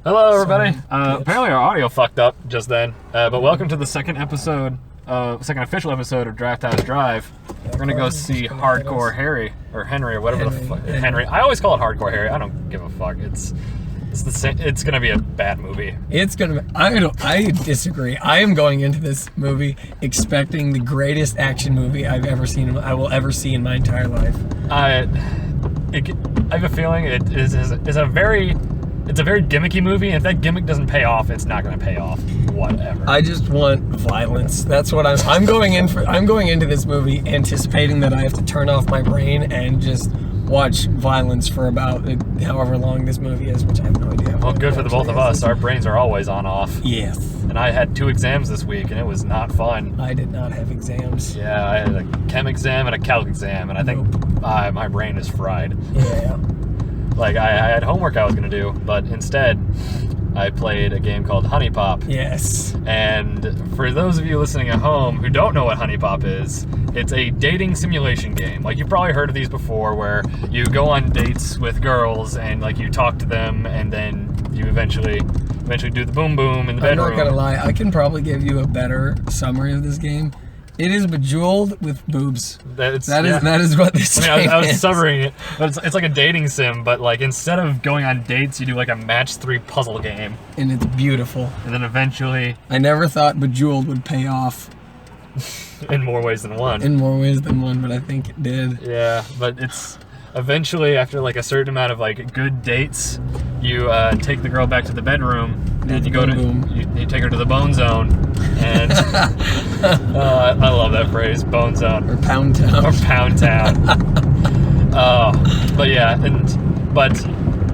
Hello, everybody. Apparently our audio fucked up just then, but welcome to the second official episode of Draft House Drive. We're gonna go see Hardcore Harry, or Henry, or whatever the fuck. Henry. I always call it Hardcore Harry. I don't give a fuck. It's the same. It's gonna be a bad movie. It's gonna be, I disagree. I am going into this movie expecting the greatest action movie I will ever see in my entire life. I have a feeling it's a very gimmicky movie, and if that gimmick doesn't pay off, it's not going to pay off. Whatever. I just want violence. That's what I'm going in for. I'm going into this movie anticipating that I have to turn off my brain and just watch violence for about however long this movie is, which I have no idea. Well, good for the both of us. Our brains are always on off. Yes. And I had 2 exams this week, and it was not fun. I did not have exams. Yeah, I had a chem exam and a calc exam, and I think my brain is fried. Yeah. Like, I had homework I was going to do, but instead, I played a game called Honey Pop. Yes. And for those of you listening at home who don't know what Honey Pop is, it's a dating simulation game. Like, you've probably heard of these before, where you go on dates with girls, and, like, you talk to them, and then you eventually do the boom boom in the bedroom. I'm not gonna lie, I can probably give you a better summary of this game. It is Bejeweled with boobs. That is what this game is. I was summarizing it, but it's like a dating sim, but like instead of going on dates, you do like a match 3 puzzle game. And it's beautiful. And then eventually... I never thought Bejeweled would pay off. In more ways than one. In more ways than one, but I think it did. Yeah, but it's... Eventually, after like a certain amount of like good dates, you take the girl back to the bedroom, and you take her to the bone zone, and I love that phrase, bone zone. Or Pound Town. Or Pound Town. But yeah, but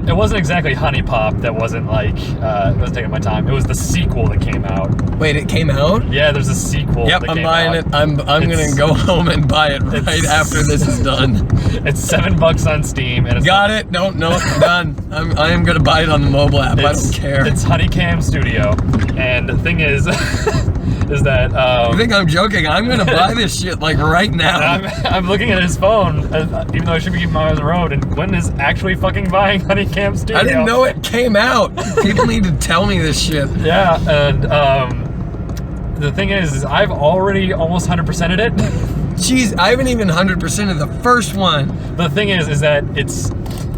it wasn't exactly Honey Pop. That wasn't like it was taking my time. It was the sequel that came out. Wait, it came out? Yeah, there's a sequel. Yep, I'm buying it. I'm gonna go home and buy it right after this is done. It's $7 on Steam, and it's it. No, it's done. I am gonna buy it on the mobile app. I don't care. It's Honeycam Studio, and the thing is, is that you think I'm joking? I'm gonna buy this shit like right now. I'm looking at his phone, even though I should be keeping my eyes on the road, and Quintin is actually fucking buying Honeycam Studio. I didn't know it came out. People need to tell me this shit. Yeah, and the thing is I've already almost 100%ed it. Jeez, I haven't even 100%ed the first one. The thing is that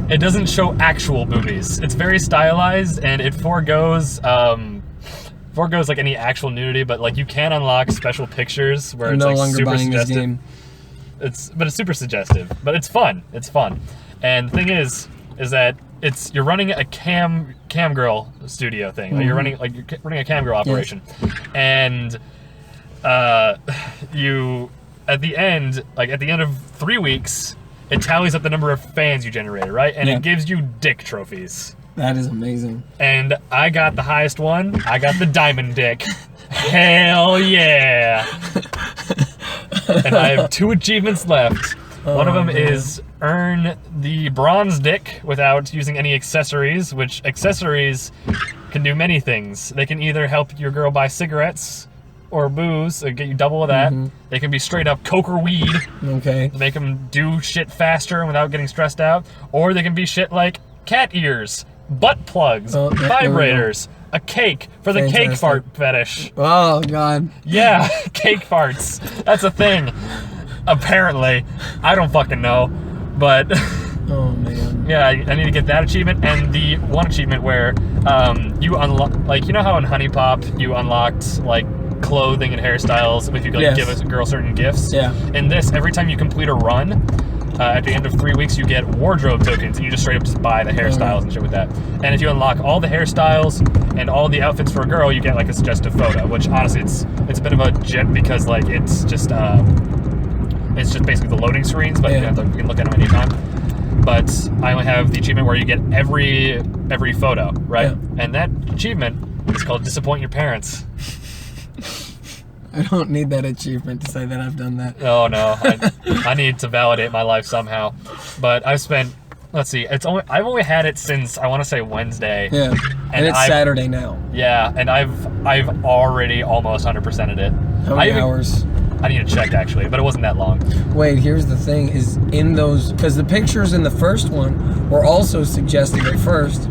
it doesn't show actual boobies. It's very stylized, and it foregoes like any actual nudity, but like you can unlock special pictures where it's like super suggestive. It's super suggestive, but it's fun. It's fun, and the thing is that you're running a cam girl studio thing. Mm-hmm. Like you're running a cam girl operation, and you at the end of 3 weeks, it tallies up the number of fans you generated, right? And it gives you dick trophies. That is amazing. And I got the highest one. I got the diamond dick. Hell yeah! And I have 2 achievements left. One of them is earn the bronze dick without using any accessories, which accessories can do many things. They can either help your girl buy cigarettes or booze, or get you double of that. Mm-hmm. They can be straight up coke or weed. Okay. Make them do shit faster without getting stressed out. Or they can be shit like cat ears, butt plugs, vibrators, a cake for the cake fart fetish. Oh, God. Yeah, cake farts. That's a thing. Apparently. I don't fucking know. But... Oh, man. Yeah, I need to get that achievement, and the one achievement where you unlock... Like, you know how in Honey Pop you unlocked, like, clothing and hairstyles if you could like, give a girl certain gifts? Yeah. In this, every time you complete a run, at the end of 3 weeks, you get wardrobe tokens, and you just straight up just buy the hairstyles and shit with that. And if you unlock all the hairstyles and all the outfits for a girl, you get like a suggestive photo, which honestly, it's a bit of a jet because like it's just basically the loading screens, but you can look at them anytime. But I only have the achievement where you get every photo, right? Yeah. And that achievement is called Disappoint Your Parents. I don't need that achievement to say that I've done that. Oh no, I need to validate my life somehow. But I've spent, let's see, I've only had it since I want to say Wednesday. Yeah, and it's Saturday now. Yeah, and I've already almost 100%ed it. How many hours? I need to check actually, but it wasn't that long. Wait, here's the thing: is in those, because the pictures in the first one were also suggestive at first,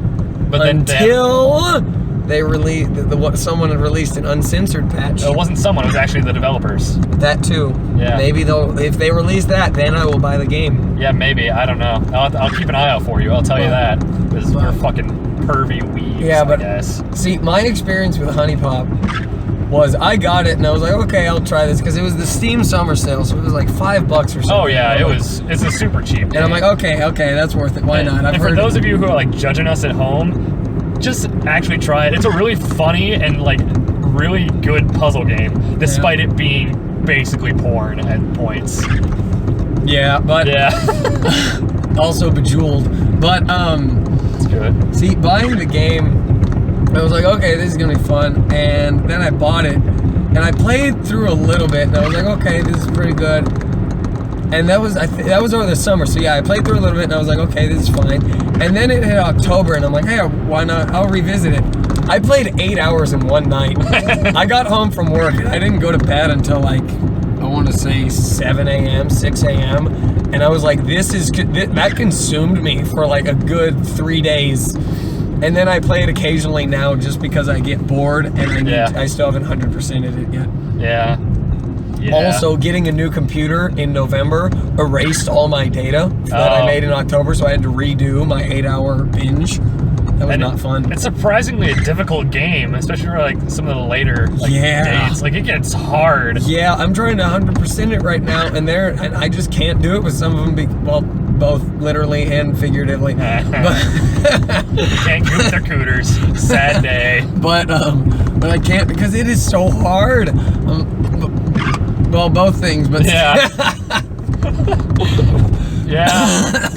But then until they released someone had released an uncensored patch. it wasn't someone; it was actually the developers. That too. Yeah. Maybe if they release that, then I will buy the game. Yeah, maybe. I don't know. I'll keep an eye out for you. I'll tell you that. Because we're fucking pervy weebs, Yeah, but I guess. see, my experience with Honey Pop was I got it and I was like, okay, I'll try this because it was the Steam summer sale, so it was like $5 or something. Oh yeah, it's a super cheap game. And I'm like, okay, that's worth it. Why not? And for those of you who are like judging us at home, just actually try it. It's a really funny and like really good puzzle game, despite it being basically porn at points. Yeah, but also Bejeweled. But it's good. see, buying the game, I was like, okay, this is gonna be fun, and then I bought it, and I played through a little bit, and I was like, okay, this is pretty good. And that was over the summer, so yeah, I played through a little bit, and I was like, okay, this is fine. And then it hit October, and I'm like, hey, why not? I'll revisit it. I played 8 hours in one night. I got home from work, and I didn't go to bed until like, I want to say 7 a.m., 6 a.m., and I was like, that consumed me for like a good 3 days. And then I play it occasionally now just because I get bored, and I still haven't 100%ed it yet. Yeah. Also, getting a new computer in November erased all my data that I made in October, so I had to redo my 8-hour binge. That was not fun. It's surprisingly a difficult game, especially for like some of the later dates. Like it gets hard. Yeah, I'm trying to 100% it right now, and I just can't do it with some of them. Both literally and figuratively. Can't coop their cooters. Sad day. But I can't because it is so hard. Well, both things, but yeah. Yeah.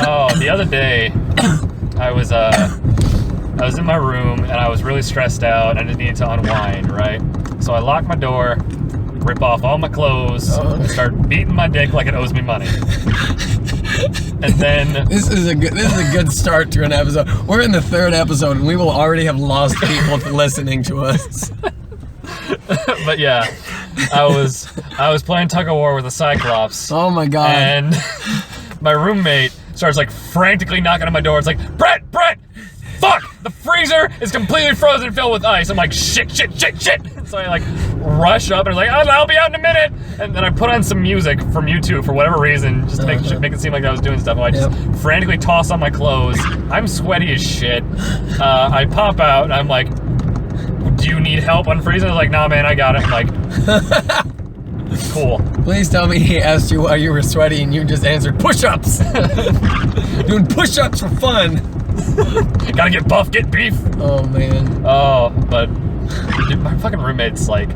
Oh, the other day, I was in my room and I was really stressed out. And I just needed to unwind, right? So I locked my door, rip off all my clothes, and start beating my dick like it owes me money. And then this is a good start to an episode. We're in the 3rd episode, and we will already have lost people listening to us. But yeah, I was playing tug of war with a Cyclops. Oh my god! And my roommate starts like frantically knocking on my door. It's like, Brett, fuck! The freezer is completely frozen, filled with ice. I'm like, shit. So I like rush up and I was like, I'll be out in a minute. And then I put on some music from YouTube for whatever reason, just to make it seem like I was doing stuff. I just frantically toss on my clothes. I'm sweaty as shit. I pop out and I'm like, do you need help unfreezing? I was like, nah, man, I got it. I'm like, cool. Please tell me he asked you why you were sweaty and you just answered push-ups. Doing push-ups for fun. Gotta get buff, get beef. Oh man. Oh, but dude, my fucking roommate's like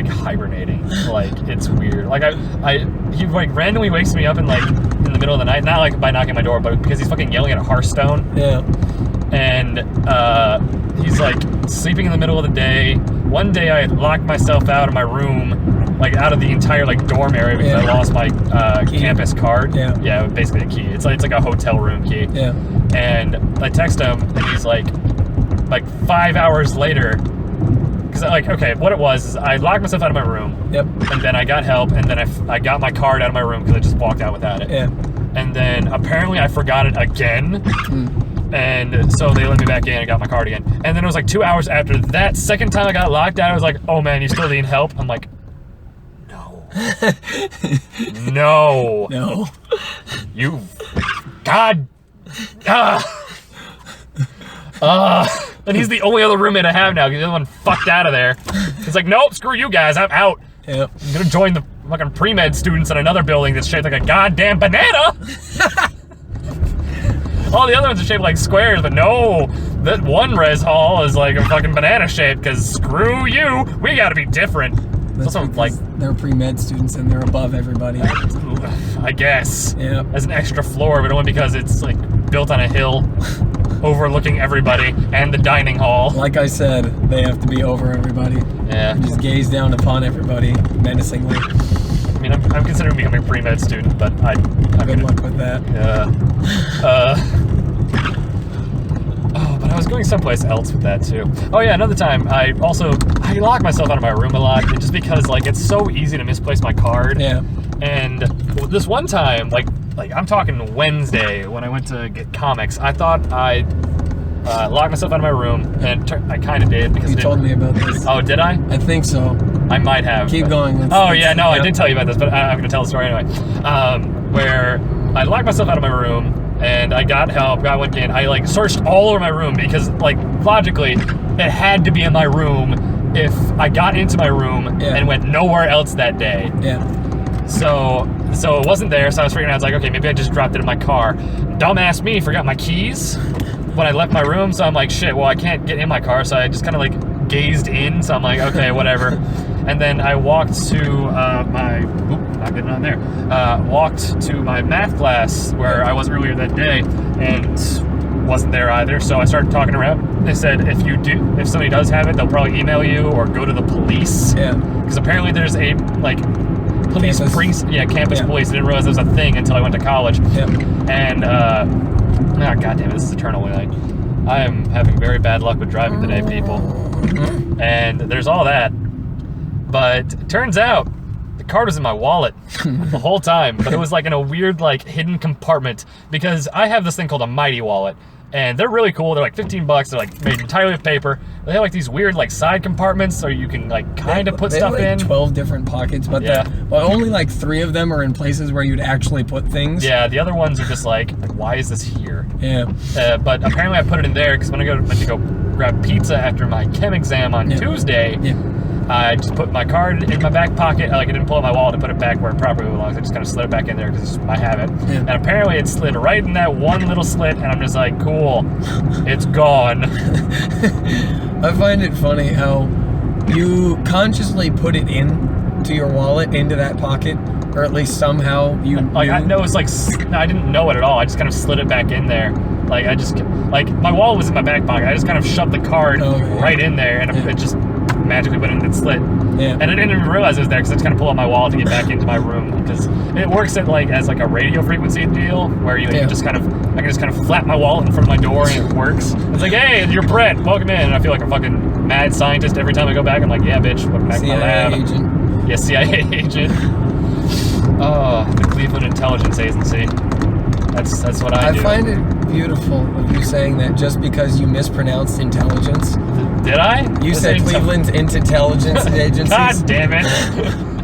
hibernating. Like it's weird. Like he like randomly wakes me up in the middle of the night, not like by knocking my door, but because he's fucking yelling at a Hearthstone. Yeah. And he's like sleeping in the middle of the day. One day I locked myself out of my room, like out of the entire like dorm area because I lost my campus card. Yeah, basically a key. It's like a hotel room key. Yeah. And I text him and he's like 5 hours later, because like, okay, what it was is I locked myself out of my room. Yep. And then I got help, and then I got my card out of my room because I just walked out without it. Yeah. And then apparently I forgot it again. And so they let me back in and got my card again. And then it was like 2 hours after that second time I got locked out, I was like, oh man, you still need help? I'm like, no. No. You, God. And he's the only other roommate I have now because the other one fucked out of there. He's like, nope, screw you guys, I'm out. Yep. I'm gonna join the fucking pre-med students in another building that's shaped like a goddamn banana. All the other ones are shaped like squares, but no, that one res hall is like a fucking banana shape because screw you, we gotta be different. That's also like they're pre-med students and they're above everybody. I guess. Yeah. As an extra floor, but only because it's like built on a hill overlooking everybody and the dining hall. Like I said, they have to be over everybody. Yeah. Just gaze down upon everybody menacingly. I mean, I'm considering becoming a pre-med student, but I'm Good luck with that. Oh, but I was going someplace else with that too. Oh yeah, another time I lock myself out of my room a lot just because like it's so easy to misplace my card. Yeah. And this one time, like like I'm talking Wednesday when I went to get comics. I thought I locked myself out of my room, and I kind of did because You told me about this. Oh, did I? I think so. I might have. Keep going. I did tell you about this, but I'm going to tell the story anyway. Where I locked myself out of my room, and I got help, went in. I like searched all over my room because like logically, it had to be in my room if I got into my room and went nowhere else that day. Yeah. So it wasn't there, so I was figuring out, I was like, okay, maybe I just dropped it in my car. Dumbass me, forgot my keys when I left my room, so I'm like, shit, well, I can't get in my car, so I just kind of like gazed in, so I'm like, okay, whatever. And then I walked to not getting on there, walked to my math class where I was earlier that day, and wasn't there either, so I started talking around. They said, if somebody does have it, they'll probably email you or go to the police. Yeah. Because apparently there's a, like, police campus police. I didn't realize there was a thing until I went to college. Yep. And God damn it, this is eternally like I am having very bad luck with driving today, people. And there's all that. But it turns out the card was in my wallet the whole time, but it was like in a weird like hidden compartment because I have this thing called a Mighty wallet. And they're really cool. They're like $15. They're like made entirely of paper. They have like these weird like side compartments so you can like kind of put stuff like in. 12 different pockets, but only like 3 of them are in places where you'd actually put things. Yeah, the other ones are just like, why is this here? Yeah. But apparently I put it in there because when I went to go grab pizza after my chem exam on Tuesday, I just put my card in my back pocket. I didn't pull out my wallet to put it back where it properly belongs. I just kind of slid it back in there because it's my habit. Yeah. And apparently it slid right in that one little slit, and I'm just like, cool, it's gone. I find it funny how you consciously put it into your wallet, into that pocket, or at least somehow you I know it's like, I didn't know it at all. I just kind of slid it back in there. Like, my wallet was in my back pocket. I just kind of shoved the card right in there, and it just magically went in and slit. Yeah. And I didn't even realize it was there because I just kind of pulled out my wallet to get back into my room because it works as like a radio frequency deal where you just kind of, I can just kind of flap my wallet in front of my door and it works. It's like, hey, you're Brett, welcome in. And I feel like a fucking mad scientist every time I go back. I'm like, yeah, bitch, welcome back to my lab. Agent. Yeah, CIA agent. Oh, the Cleveland Intelligence Agency. That's what I do. I find it beautiful of you saying that just because you mispronounced intelligence. Did I? You said Cleveland's intelligence agency. God damn it.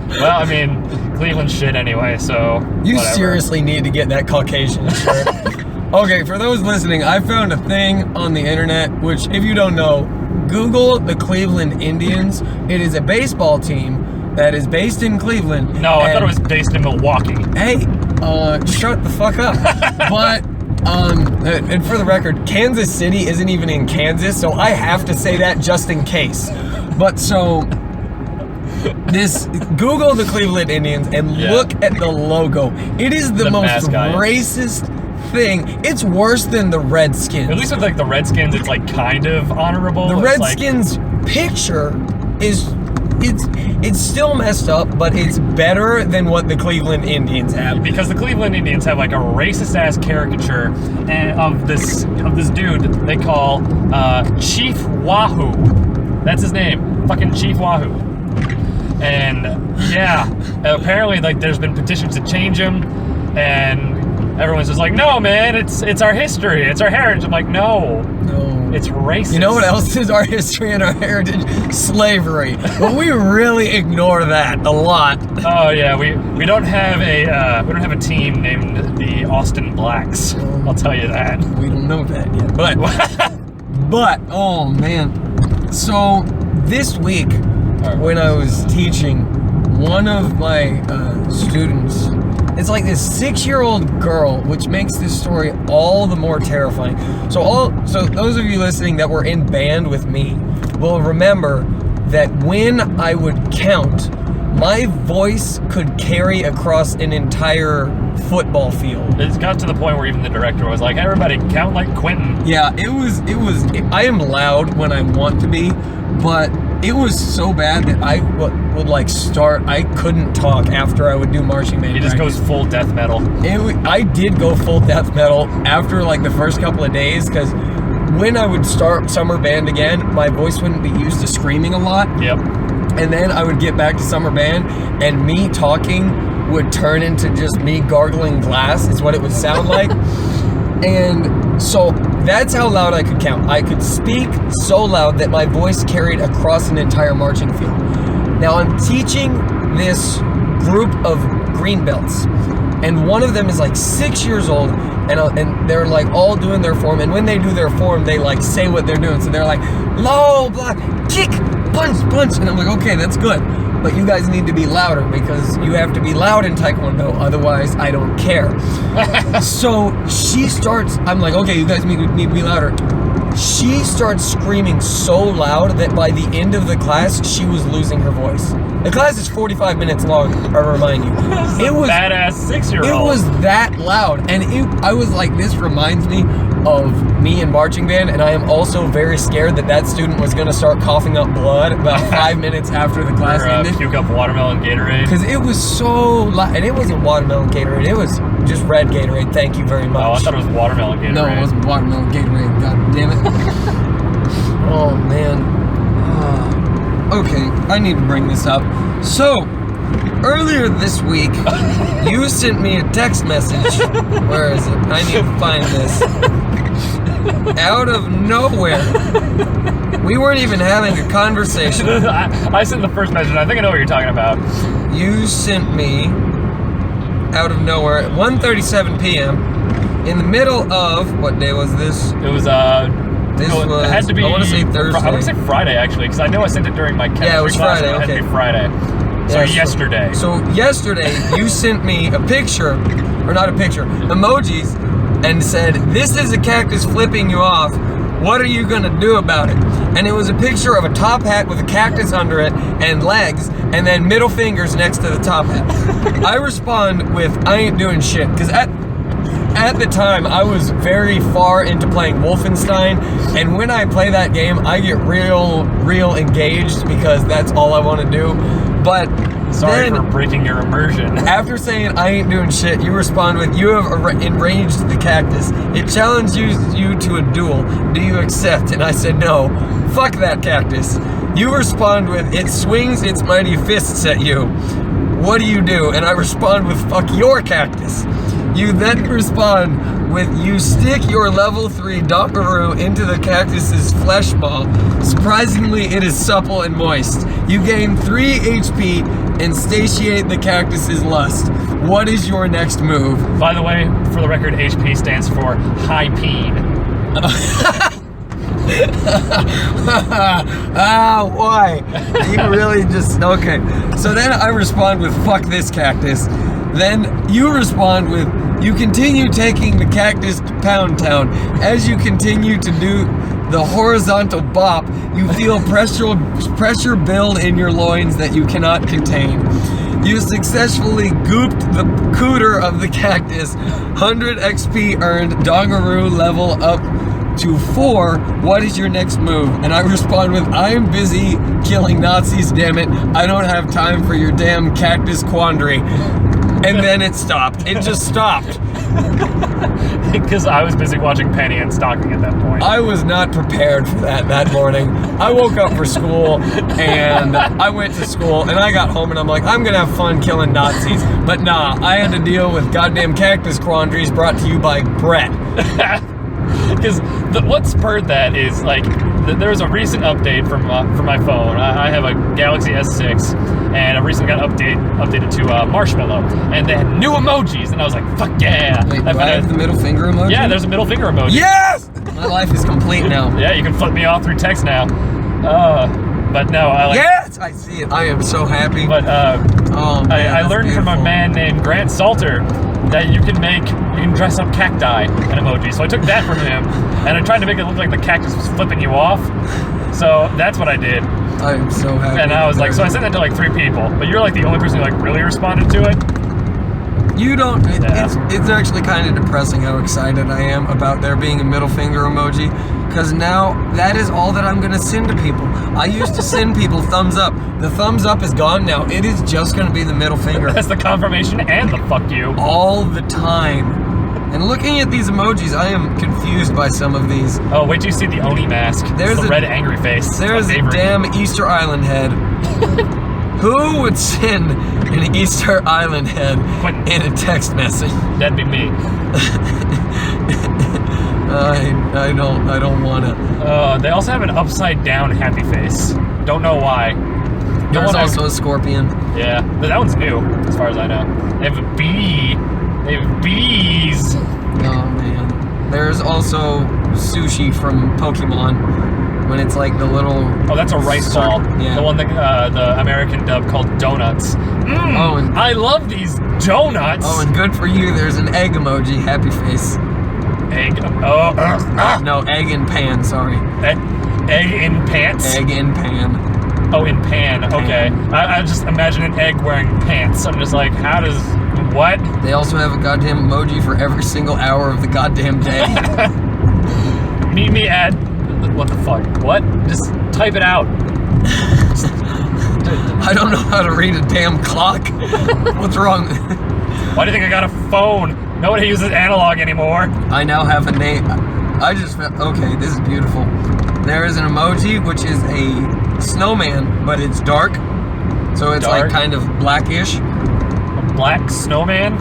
Well, I mean, Cleveland shit anyway, so you whatever. Seriously need to get that Caucasian shirt. Okay, for those listening, I found a thing on the internet, which if you don't know, Google the Cleveland Indians. It is a baseball team that is based in Cleveland. No, I thought it was based in Milwaukee. Hey, shut the fuck up. But, and for the record, Kansas City isn't even in Kansas, so I have to say that just in case. But so, Google the Cleveland Indians and look at the logo. It is the most racist thing. It's worse than the Redskins. At least with like the Redskins, it's like kind of honorable. The Redskins picture is... It's still messed up, but it's better than what the Cleveland Indians have. Because the Cleveland Indians have like a racist ass caricature of this dude they call Chief Wahoo. That's his name, fucking Chief Wahoo. And apparently like there's been petitions to change him, and everyone's just like, no man, it's our history, it's our heritage. I'm like, no. It's racist. You know what else is our history and our heritage? Slavery. But we really ignore that a lot. Oh yeah, we don't have a team named the Austin Blacks. I'll tell you that. We don't know that yet. But oh man. So this week when I was teaching, one of my students, it's like this 6-year-old girl, which makes this story all the more terrifying. So those of you listening that were in band with me will remember that when I would count, my voice could carry across an entire football field. It got to the point where even the director was like, everybody count like Quintin. Yeah, it was, I am loud when I want to be, but it was so bad that I would like I couldn't talk after I would do marching band. He just goes full death metal. I did go full death metal after like the first couple of days, because when I would start summer band again, my voice wouldn't be used to screaming a lot. Yep. And then I would get back to summer band, and me talking would turn into just me gargling glass, is what it would sound like. And so that's how loud I could count. I could speak so loud that my voice carried across an entire marching field. Now I'm teaching this group of green belts, and one of them is like 6 years old, and they're like all doing their form, and when they do their form, they like say what they're doing. So they're like, low block, kick, punch, punch, and I'm like, okay, that's good, but you guys need to be louder because you have to be loud in Taekwondo, otherwise I don't care. So she starts, I'm like, okay, you guys need to be louder. She starts screaming so loud that by the end of the class, she was losing her voice. The class is 45 minutes long, I remind you. It was badass 6-year-old. It was that loud, and I was like, this reminds me of me in marching band, and I am also very scared that student was going to start coughing up blood about 5 minutes after the class ended. Puke up watermelon Gatorade. Because it was so loud, and it wasn't watermelon Gatorade, it was just red Gatorade, thank you very much. Oh, I thought it was watermelon Gatorade. No, it wasn't watermelon Gatorade, god damn it. Oh, man. Okay, I need to bring this up. So, earlier this week, you sent me a text message. Where is it? I need to find this. Out of nowhere. We weren't even having a conversation. I sent the first message. I think I know what you're talking about. You sent me, out of nowhere, at 1:37 p.m., in the middle of, what day was this? It was, it had to be, I want to say Thursday. I want to say Friday, actually, because I know I sent it during my chemistry it was class. Friday, It had to okay. be Friday. So yesterday. So yesterday, you sent me a picture, or not a picture, emojis, and said, this is a cactus flipping you off. What are you going to do about it? And it was a picture of a top hat with a cactus under it and legs, and then middle fingers next to the top hat. I respond with, I ain't doing shit, because at the time, I was very far into playing Wolfenstein, and when I play that game, I get real engaged because that's all I want to do. But sorry then, for breaking your immersion. After saying I ain't doing shit, you respond with, you have enraged the cactus. It challenges you to a duel. Do you accept? And I said no. Fuck that cactus. You respond with, it swings its mighty fists at you. What do you do? And I respond with, fuck your cactus. You then respond with, you stick your level 3 Dockaroo into the cactus's flesh ball. Surprisingly, it is supple and moist. You gain 3 HP and satiate the cactus's lust. What is your next move? By the way, for the record, HP stands for high peen. Why? You really just, okay. So then I respond with, fuck this cactus. Then you respond with, you continue taking the cactus to Pound Town. As you continue to do the horizontal bop, you feel pressure build in your loins that you cannot contain. You successfully gooped the cooter of the cactus. 100 XP earned, Dongaroo level up to 4. What is your next move? And I respond with, I am busy killing Nazis, damn it. I don't have time for your damn cactus quandary. And then it stopped. It just stopped. Because I was busy watching Penny and stalking at that point. I was not prepared for that morning. I woke up for school, and I went to school, and I got home, and I'm like, I'm gonna have fun killing Nazis. But nah, I had to deal with goddamn cactus quandaries brought to you by Brett. Because what spurred that is, like, there was a recent update from my phone. I have a Galaxy S6, and I recently got updated to Marshmallow, and they had new emojis, and I was like, fuck yeah. Wait, do I have the middle finger emoji? Yeah, there's a middle finger emoji. Yes! My life is complete now. Yeah, you can flip me off through text now. But no, I like... Yes! I see it. I am so happy. But oh, man, I learned from a man named Grant Salter that you can dress up cacti in emoji. So I took that from him, and I tried to make it look like the cactus was flipping you off. So that's what I did. I am so happy. And I was like, so I sent that to like 3 people, but you're like the only person who like really responded to it. You don't, it's actually kind of depressing how excited I am about there being a middle finger emoji, because now that is all that I'm going to send to people. I used to send people thumbs up. The thumbs up is gone now. It is just going to be the middle finger. That's the confirmation and the fuck you. All the time. And looking at these emojis, I am confused by some of these. Oh, wait till you see the Oni mask. There's the red angry face. There's a damn Easter Island head. Who would send an Easter Island head Quintin. in a text message? That'd be me. I don't wanna. They also have an upside down happy face. Don't know why. There's also a scorpion. Yeah, but that one's new, as far as I know. They have a bee. They have bees. Oh man. There's also sushi from Pokemon. When it's like the little... Oh, that's a rice ball. Yeah. The one that the American dub called donuts. Oh, and I love these donuts. oh, and good for you. There's an egg emoji. Happy face. Egg. No, egg in pan. Sorry. Egg in pants. Egg in pan. Oh, in pan. Okay. I just imagine an egg wearing pants. I'm just like, how does what? They also have a goddamn emoji for every single hour of the goddamn day. Meet me at. What the fuck? What? Just type it out. I don't know how to read a damn clock. What's wrong? Why do you think I got a phone? Nobody uses analog anymore. I now have a name. I just felt, okay, this is beautiful. There is an emoji which is a snowman, but it's dark. So it's Dark? like kind of blackish. A black snowman?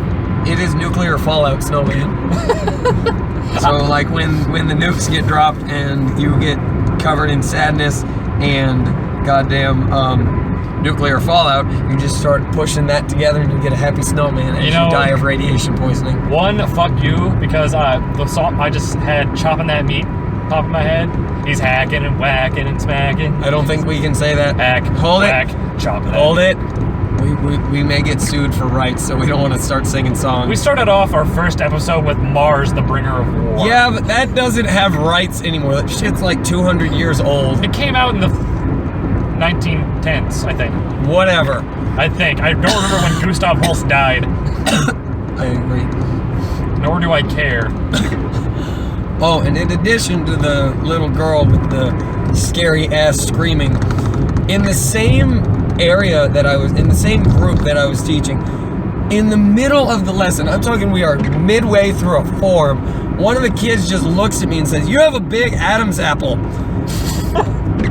It is nuclear fallout snowman. So like when the nukes get dropped and you get covered in sadness and goddamn nuclear fallout, you just start pushing that together and you get a happy snowman as you die of radiation poisoning. One, fuck you, because the song I just had chopping that meat top of my head. He's hacking and whacking and smacking. I don't think we can say that. Hack, Hold whack, it. chopping Hold that it. We may get sued for rights, so we don't want to start singing songs. We started off our first episode with Mars, the bringer of war. Yeah, but that doesn't have rights anymore. That shit's like 200 years old. It came out in the 1910s, I think. Whatever. I think. I don't remember when Gustav Holst died. I agree. Nor do I care. Oh, and in addition to the little girl with the scary ass screaming, in the same area that I was in, the same group that I was teaching, in the middle of the lesson, I'm talking we are midway through a form, one of the kids just looks at me and says, "You have a big Adam's apple."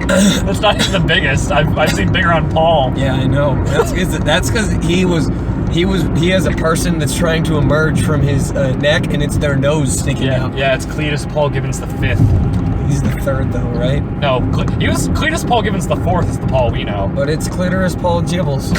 That's not even the biggest. I've seen bigger on Paul. Yeah, I know. That's because he has a person that's trying to emerge from his neck, and it's their nose sticking out. Yeah, it's Cletus Paul Gibbons the fifth. He's the third, though, right? No, Cletus Paul Gibbons the fourth is the Paul we know. But it's Clitoris Paul Gibbles.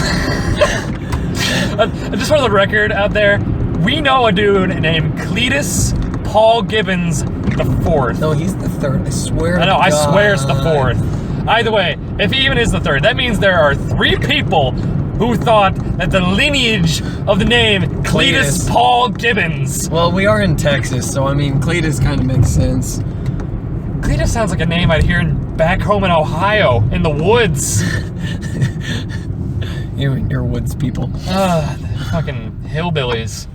Just for the record out there, we know a dude named Cletus Paul Gibbons the fourth. No, he's the third. I swear. I know. I God. swear it's the fourth. Either way, if he even is the third, that means there are 3 people who thought that the lineage of the name Cletus Paul Gibbons. Well, we are in Texas, so I mean, Cletus kind of makes sense. Cletus sounds like a name I'd hear back home in Ohio, in the woods. You and your woods people. Fucking hillbillies.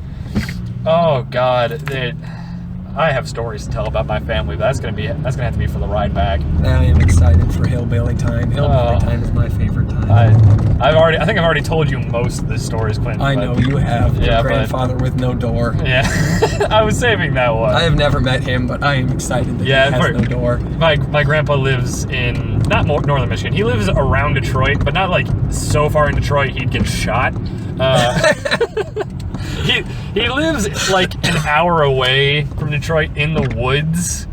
Oh God, I have stories to tell about my family, but that's gonna have to be for the ride back. I am excited for Hillbilly Time. Hillbilly Time is my favorite time. I think I've already told you most of the stories, Quintin. I know you have. Yeah, Your grandfather with no door. Yeah, I was saving that one. I have never met him, but I am excited that he has no door. My grandpa lives in not northern Michigan. He lives around Detroit, but not like so far in Detroit he'd get shot. He lives like an hour away from Detroit in the woods,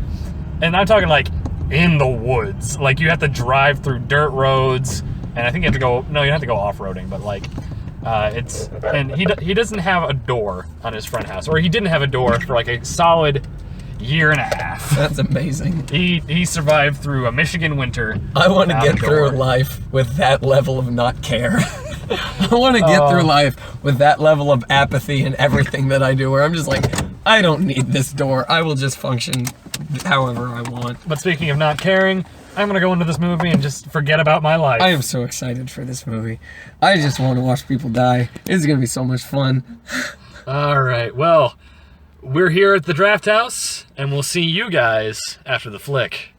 and I'm talking like in the woods. Like you have to drive through dirt roads, and I think you have to go. No, you don't have to go off-roading, but like and he doesn't have a door on his front house, or he didn't have a door for like a solid year and a half. That's amazing. He survived through a Michigan winter. I want to get through life with that level of not care. I want to get through life with that level of apathy in everything that I do, where I'm just like, I don't need this door. I will just function however I want. But speaking of not caring, I'm going to go into this movie and just forget about my life. I am so excited for this movie. I just want to watch people die. It's going to be so much fun. All right, well, we're here at the Draft House, and we'll see you guys after the flick.